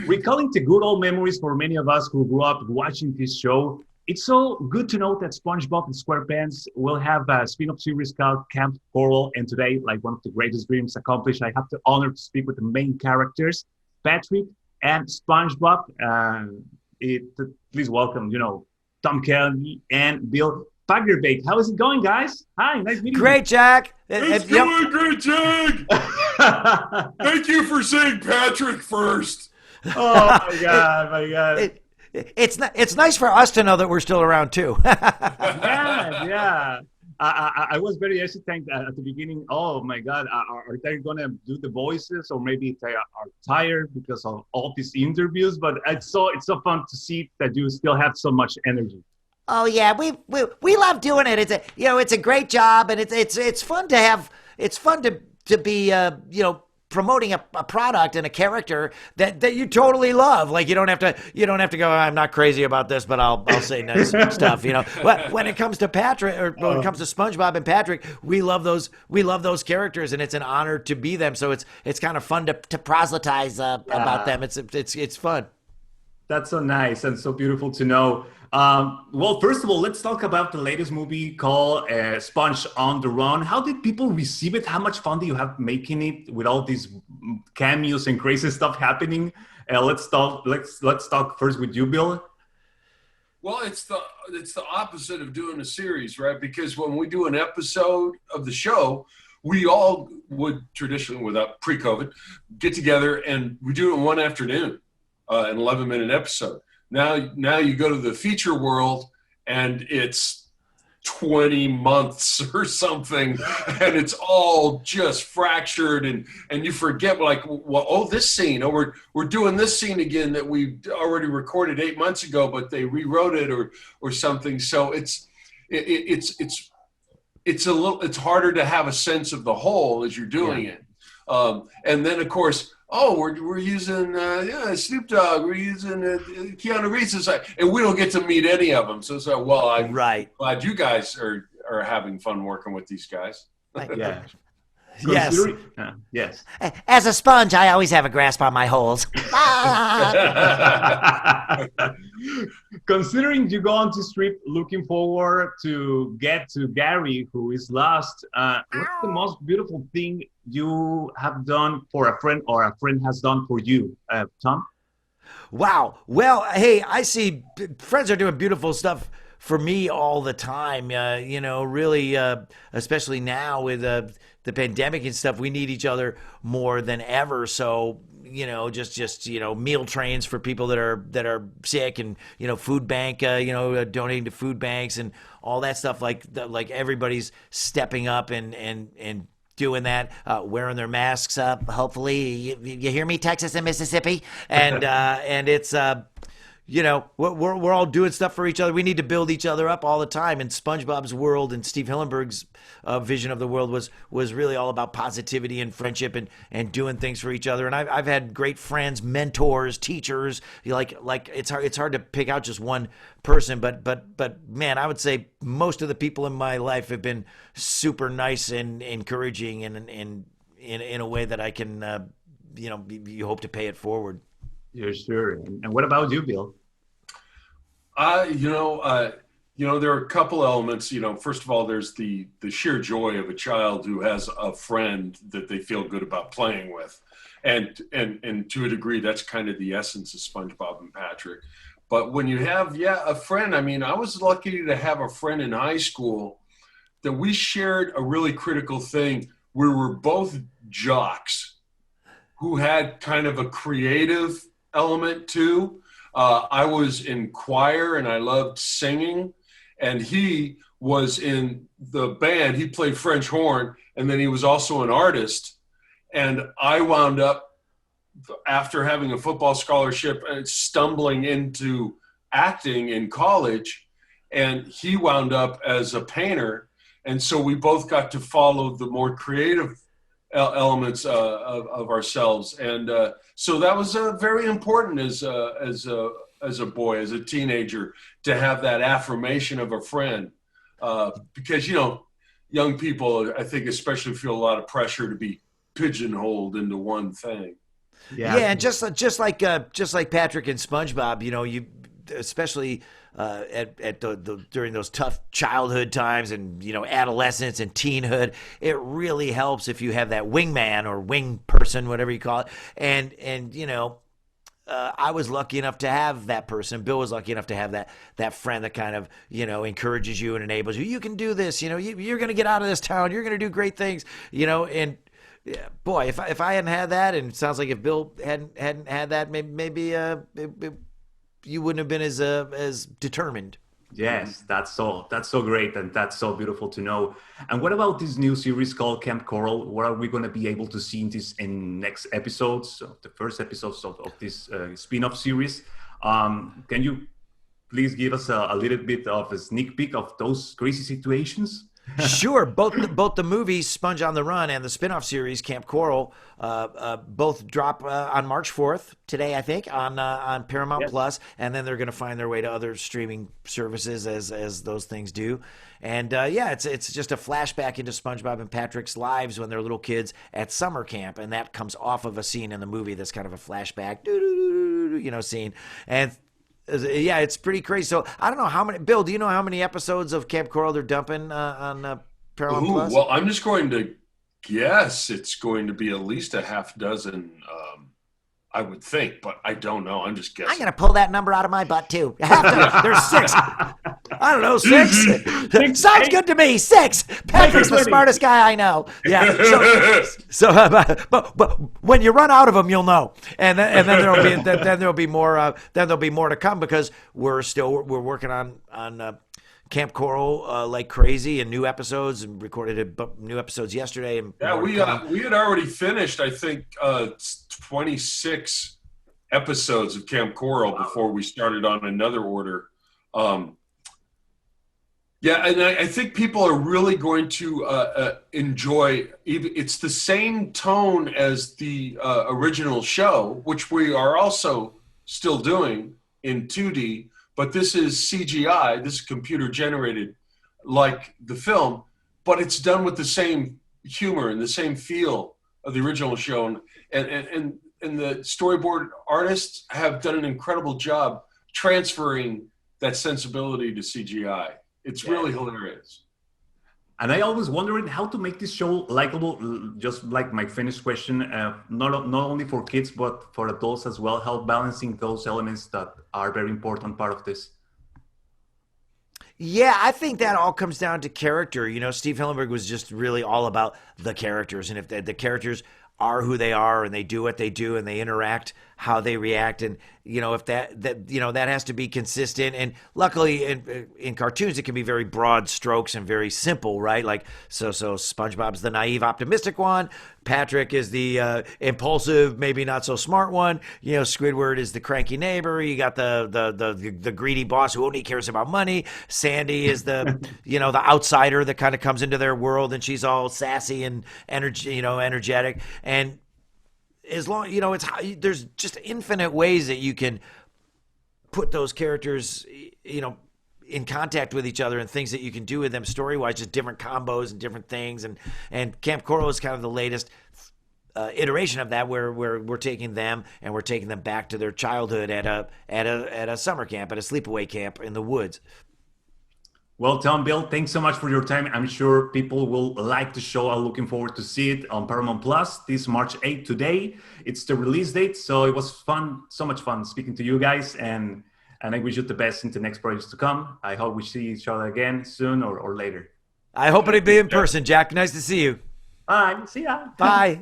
Recalling the good old memories for many of us who grew up watching this show, it's so good to know that SpongeBob and SquarePants will have a spin-off series called Kamp Koral. And today, like one of the greatest dreams accomplished, I have the honor to speak with the main characters, Patrick and SpongeBob. Please welcome, Tom Kelly and Bill Fagerbeek. How is it going, guys? Hi, nice meeting Great, Jack. It's going great, Jack. Thank you for saying Patrick first. Oh my God, my God. It's nice for us to know that we're still around too. Yeah. I was very hesitant at the beginning. Oh my God, are they gonna do the voices, or maybe they are tired because of all these interviews? But it's so fun to see that you still have so much energy. Oh yeah, we love doing it. It's a great job, and it's fun to have. It's fun to be promoting a product and a character that you totally love. Like you don't have to go, I'm not crazy about this, but I'll say nice stuff. When it comes to Patrick, or when it comes to SpongeBob and Patrick, we love those characters, and it's an honor to be them. So it's kind of fun to proselytize about them. It's fun. That's so nice and so beautiful to know. Well, first of all, let's talk about the latest movie called Sponge on the Run. How did people receive it? How much fun do you have making it with all these cameos and crazy stuff happening? Let's talk first with you, Bill. Well, it's the opposite of doing a series, right? Because when we do an episode of the show, we all would traditionally, without pre-COVID, get together and we do it in one afternoon, an 11-minute episode. Now you go to the feature world and it's 20 months or something, and it's all just fractured, and you forget, like, well, this scene, or we're doing this scene again that we already recorded 8 months ago, but they rewrote it or something. So it's harder to have a sense of the whole as you're doing it. And then of course, we're using Snoop Dogg, we're using Keanu Reeves, and we don't get to meet any of them. So I'm glad you guys are having fun working with these guys. Yeah. Yes. Yes. As a sponge, I always have a grasp on my holes. Considering you go on this trip looking forward to get to Gary, who is lost, what's the most beautiful thing you have done for a friend, or a friend has done for you, Tom? Wow. Well, hey, I see friends are doing beautiful stuff for me all the time. Really, especially now with the pandemic and stuff, we need each other more than ever. So, just meal trains for people that are sick, and food bank, donating to food banks and all that stuff. Like everybody's stepping up and doing that, wearing their masks up. Hopefully, you hear me, Texas and Mississippi, and it's. We're all doing stuff for each other. We need to build each other up all the time. And SpongeBob's world and Steve Hillenburg's vision of the world was really all about positivity and friendship and doing things for each other. And I've had great friends, mentors, teachers. Like it's hard to pick out just one person, but man, I would say most of the people in my life have been super nice and encouraging, and in a way that I can you hope to pay it forward. Yeah, sure. And what about you, Bill? There are a couple elements. First of all, there's the sheer joy of a child who has a friend that they feel good about playing with, and to a degree, that's kind of the essence of SpongeBob and Patrick. But when you have a friend, I was lucky to have a friend in high school that we shared a really critical thing. We were both jocks who had kind of a creative element too. I was in choir and I loved singing, and he was in the band. He played French horn, and then he was also an artist. And I wound up, after having a football scholarship, stumbling into acting in college, and he wound up as a painter. And so we both got to follow the more creative elements of ourselves, and so that was very important as a boy, as a teenager, to have that affirmation of a friend, because young people, I think, especially feel a lot of pressure to be pigeonholed into one thing. Yeah, and just like Patrick and SpongeBob, you know, you especially at the during those tough childhood times and you know adolescence and teenhood, it really helps if you have that wingman or wing person, whatever you call it, and you know. I was lucky enough to have that person. Bill was lucky enough to have that friend that kind of, you know, encourages you and enables you. You can do this. You know, you're going to get out of this town. You're going to do great things. You know, and yeah, boy, if I hadn't had that, and it sounds like if Bill hadn't had that, maybe you wouldn't have been as determined. Yes, that's so great, and that's so beautiful to know. And what about this new series called Kamp Koral? What are we going to be able to see in next episodes, the first episodes of this spin-off series? Can you please give us a little bit of a sneak peek of those crazy situations? Sure. Both the movies Sponge on the Run and the spin-off series Kamp Koral both drop on March 4th today, I think, on Paramount Yes. Plus, and then they're going to find their way to other streaming services as those things do. And yeah, it's just a flashback into SpongeBob and Patrick's lives when they're little kids at summer camp, and that comes off of a scene in the movie that's kind of a flashback, you know, scene. And yeah, it's pretty crazy. So I don't know how many. Bill, do you know how many episodes of Kamp Koral they're dumping on Paramount Ooh, Plus? well, I'm just going to guess it's going to be at least a half dozen, I would think, but I don't know. I'm just guessing. I'm gonna pull that number out of my butt too. There's six. I don't know, six. Sounds good to me. Six. Patrick's the smartest guy I know. Yeah. But when you run out of them, you'll know, and then there'll be more to come because we're working on Kamp Koral like crazy, and new episodes, and recorded new episodes yesterday. And Yeah, we had already finished, I think, 26 episodes of Kamp Koral before we started on another order. Yeah, and I think people are really going to enjoy. It's the same tone as the original show, which we are also still doing in 2D. But this is CGI, this is computer generated like the film, but it's done with the same humor and the same feel of the original show. And the storyboard artists have done an incredible job transferring that sensibility to CGI. It's really hilarious. And I always wondered how to make this show likable, just like my finished question, not only for kids, but for adults as well, how balancing those elements that are very important part of this. Yeah, I think that all comes down to character. You know, Steve Hillenburg was just really all about the characters, and if the characters are who they are and they do what they do and they interact how they react, and you know if that has to be consistent. And luckily in cartoons it can be very broad strokes and very simple, right? Like so SpongeBob's the naive optimistic one, Patrick is the impulsive maybe not so smart one, you know, Squidward is the cranky neighbor, you got the greedy boss who only cares about money, Sandy is the you know the outsider that kind of comes into their world and she's all sassy and energetic. And as long, you know, there's just infinite ways that you can put those characters, you know, in contact with each other and things that you can do with them story-wise, just different combos and different things. And Kamp Koral is kind of the latest iteration of that, where we're taking them and we're taking them back to their childhood at a summer camp, at a sleepaway camp in the woods. Well, Tom, Bill, thanks so much for your time. I'm sure people will like the show. I'm looking forward to see it on Paramount Plus this March 8th today. It's the release date, so it was fun, so much fun speaking to you guys, and I wish you the best in the next projects to come. I hope we see each other again soon or later. I hope it'll be in person, Jack. Nice to see you. Bye. See ya. Bye.